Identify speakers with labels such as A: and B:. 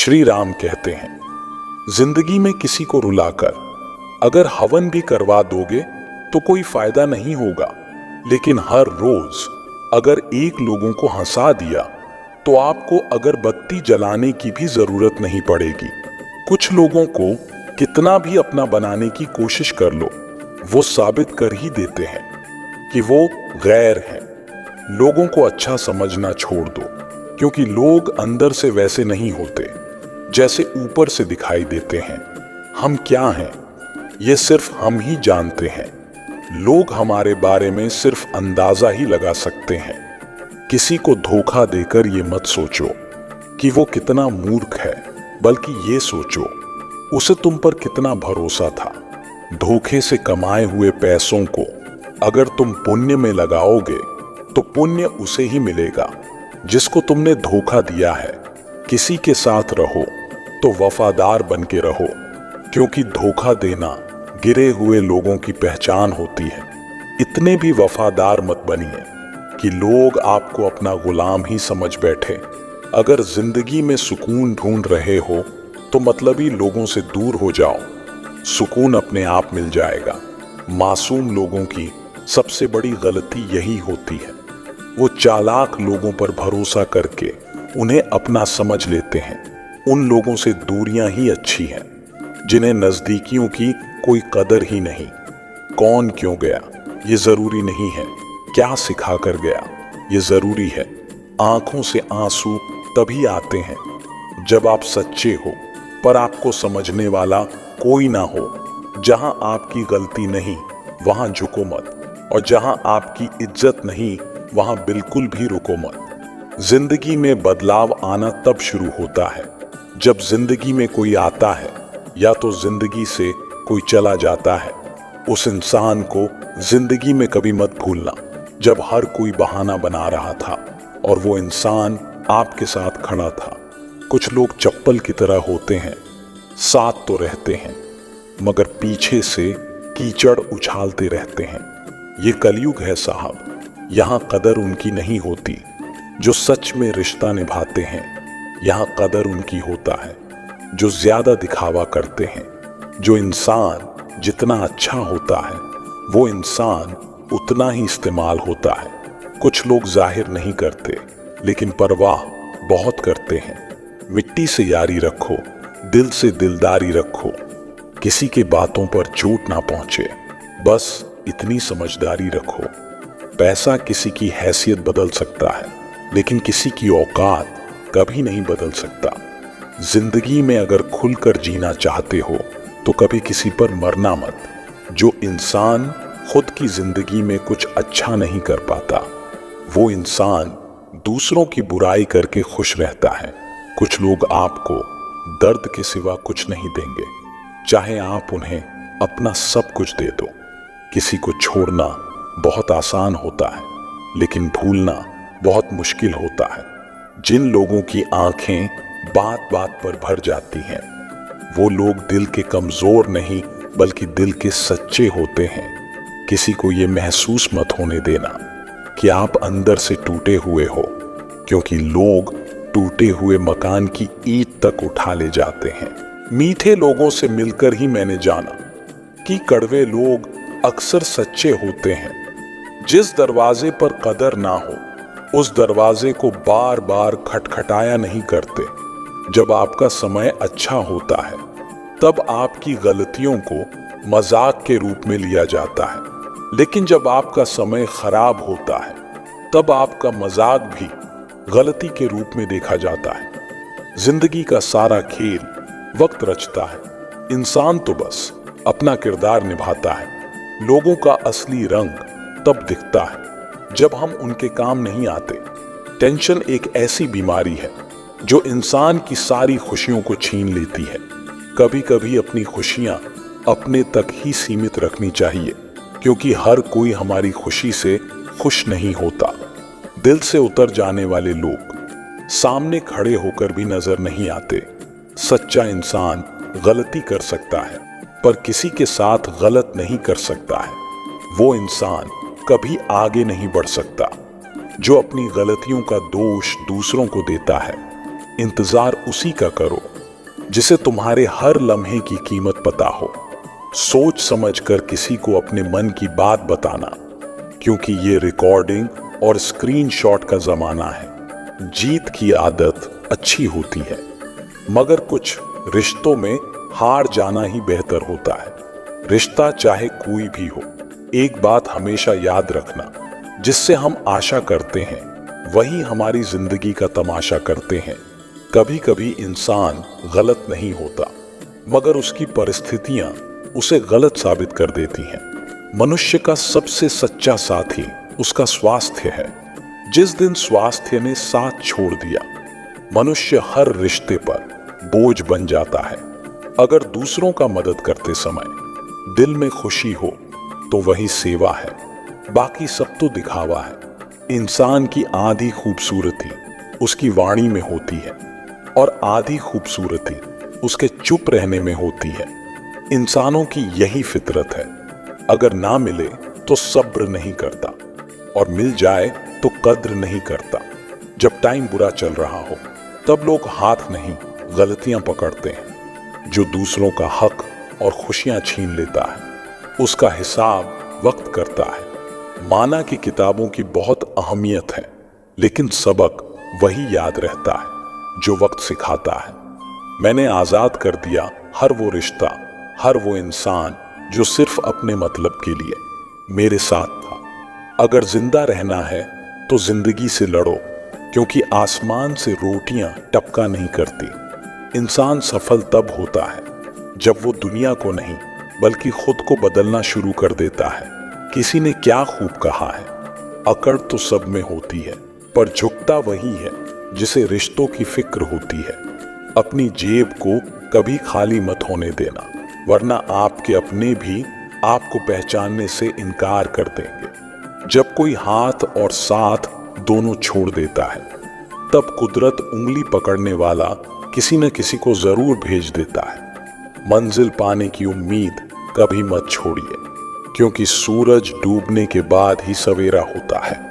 A: श्री राम कहते हैं, जिंदगी में किसी को रुलाकर अगर हवन भी करवा दोगे तो कोई फायदा नहीं होगा, लेकिन हर रोज अगर एक लोगों को हंसा दिया तो आपको अगरबत्ती जलाने की भी जरूरत नहीं पड़ेगी। कुछ लोगों को कितना भी अपना बनाने की कोशिश कर लो, वो साबित कर ही देते हैं कि वो गैर हैं। लोगों को अच्छा समझना छोड़ दो, क्योंकि लोग अंदर से वैसे नहीं होते जैसे ऊपर से दिखाई देते हैं। हम क्या हैं ये सिर्फ हम ही जानते हैं। लोग हमारे बारे में सिर्फ अंदाजा ही लगा सकते हैं। किसी को धोखा देकर ये मत सोचो कि वो कितना मूर्ख है, बल्कि ये सोचो उसे तुम पर कितना भरोसा था। धोखे से कमाए हुए पैसों को अगर तुम पुण्य में लगाओगे तो पुण्य उसे ही मिलेगा जिसको तुमने धोखा दिया है। किसी के साथ रहो तो वफादार बन के रहो, क्योंकि धोखा देना गिरे हुए लोगों की पहचान होती है। इतने भी वफादार मत बनिए कि लोग आपको अपना गुलाम ही समझ बैठे। अगर जिंदगी में सुकून ढूंढ रहे हो तो मतलबी लोगों से दूर हो जाओ, सुकून अपने आप मिल जाएगा। मासूम लोगों की सबसे बड़ी गलती यही होती है, वो चालाक लोगों पर भरोसा करके उन्हें अपना समझ लेते हैं। उन लोगों से दूरियां ही अच्छी हैं जिन्हें नजदीकियों की कोई कदर ही नहीं। कौन क्यों गया ये जरूरी नहीं है, क्या सिखा कर गया ये जरूरी है। आंखों से आंसू तभी आते हैं जब आप सच्चे हो, पर आपको समझने वाला कोई ना हो। जहां आपकी गलती नहीं वहां झुको मत, और जहां आपकी इज्जत नहीं वहां बिल्कुल भी रुको मत। जिंदगी में बदलाव आना तब शुरू होता है जब जिंदगी में कोई आता है या तो जिंदगी से कोई चला जाता है। उस इंसान को जिंदगी में कभी मत भूलना जब हर कोई बहाना बना रहा था और वो इंसान आपके साथ खड़ा था। कुछ लोग चप्पल की तरह होते हैं, साथ तो रहते हैं मगर पीछे से कीचड़ उछालते रहते हैं। ये कलयुग है साहब, यहाँ कदर उनकी नहीं होती जो सच में रिश्ता निभाते हैं। यहाँ कदर उनकी होता है जो ज्यादा दिखावा करते हैं। जो इंसान जितना अच्छा होता है वो इंसान उतना ही इस्तेमाल होता है। कुछ लोग जाहिर नहीं करते लेकिन परवाह बहुत करते हैं। मिट्टी से यारी रखो, दिल से दिलदारी रखो, किसी के बातों पर चोट ना पहुंचे, बस इतनी समझदारी रखो। पैसा किसी की हैसियत बदल सकता है लेकिन किसी की औकात कभी नहीं बदल सकता। जिंदगी में अगर खुलकर जीना चाहते हो तो कभी किसी पर मरना मत। जो इंसान खुद की जिंदगी में कुछ अच्छा नहीं कर पाता वो इंसान दूसरों की बुराई करके खुश रहता है। कुछ लोग आपको दर्द के सिवा कुछ नहीं देंगे, चाहे आप उन्हें अपना सब कुछ दे दो। किसी को छोड़ना बहुत आसान होता है लेकिन भूलना बहुत मुश्किल होता है। जिन लोगों की आंखें बात बात पर भर जाती हैं वो लोग दिल के कमजोर नहीं बल्कि दिल के सच्चे होते हैं। किसी को ये महसूस मत होने देना कि आप अंदर से टूटे हुए हो, क्योंकि लोग टूटे हुए मकान की ईंट तक उठा ले जाते हैं। मीठे लोगों से मिलकर ही मैंने जाना कि कड़वे लोग अक्सर सच्चे होते हैं। जिस दरवाजे पर कदर ना हो उस दरवाजे को बार बार खटखटाया नहीं करते। जब आपका समय अच्छा होता है तब आपकी गलतियों को मजाक के रूप में लिया जाता है, लेकिन जब आपका समय खराब होता है तब आपका मजाक भी गलती के रूप में देखा जाता है। जिंदगी का सारा खेल वक्त रचता है, इंसान तो बस अपना किरदार निभाता है। लोगों का असली रंग तब दिखता है जब हम उनके काम नहीं आते। टेंशन एक ऐसी बीमारी है जो इंसान की सारी खुशियों को छीन लेती है। कभी कभी अपनी खुशियां अपने तक ही सीमित रखनी चाहिए, क्योंकि हर कोई हमारी खुशी से खुश नहीं होता। दिल से उतर जाने वाले लोग सामने खड़े होकर भी नजर नहीं आते। सच्चा इंसान गलती कर सकता है पर किसी के साथ गलत नहीं कर सकता है। वो इंसान कभी आगे नहीं बढ़ सकता जो अपनी गलतियों का दोष दूसरों को देता है। इंतजार उसी का करो जिसे तुम्हारे हर लम्हे की कीमत पता हो। सोच समझकर किसी को अपने मन की बात बताना, क्योंकि ये रिकॉर्डिंग और स्क्रीनशॉट का जमाना है। जीत की आदत अच्छी होती है, मगर कुछ रिश्तों में हार जाना ही बेहतर होता है। रिश्ता चाहे कोई भी हो, एक बात हमेशा याद रखना, जिससे हम आशा करते हैं वही हमारी जिंदगी का तमाशा करते हैं। कभी कभी इंसान गलत नहीं होता, मगर उसकी परिस्थितियां उसे गलत साबित कर देती हैं। मनुष्य का सबसे सच्चा साथी उसका स्वास्थ्य है। जिस दिन स्वास्थ्य ने साथ छोड़ दिया, मनुष्य हर रिश्ते पर बोझ बन जाता है। अगर दूसरों का मदद करते समय दिल में खुशी हो तो वही सेवा है, बाकी सब तो दिखावा है। इंसान की आधी खूबसूरती उसकी वाणी में होती है और आधी खूबसूरती उसके चुप रहने में होती है। इंसानों की यही फितरत है, अगर ना मिले तो सब्र नहीं करता और मिल जाए तो कद्र नहीं करता। जब टाइम बुरा चल रहा हो तब लोग हाथ नहीं गलतियां पकड़ते हैं। जो दूसरों का हक और खुशियां छीन लेता है उसका हिसाब वक्त करता है। माना कि किताबों की बहुत अहमियत है, लेकिन सबक वही याद रहता है जो वक्त सिखाता है। मैंने आजाद कर दिया हर वो रिश्ता, हर वो इंसान जो सिर्फ अपने मतलब के लिए मेरे साथ था। अगर जिंदा रहना है तो जिंदगी से लड़ो, क्योंकि आसमान से रोटियां टपका नहीं करती। इंसान सफल तब होता है जब वो दुनिया को नहीं बल्कि खुद को बदलना शुरू कर देता है। किसी ने क्या खूब कहा है, अकड़ तो सब में होती है, पर झुकता वही है जिसे रिश्तों की फिक्र होती है। अपनी जेब को कभी खाली मत होने देना, वरना आपके अपने भी आपको पहचानने से इनकार कर देंगे। जब कोई हाथ और साथ दोनों छोड़ देता है, तब कुदरत उंगली पकड़ने वाला किसी न किसी को जरूर भेज देता है। मंजिल पाने की उम्मीद कभी मत छोड़िए, क्योंकि सूरज डूबने के बाद ही सवेरा होता है।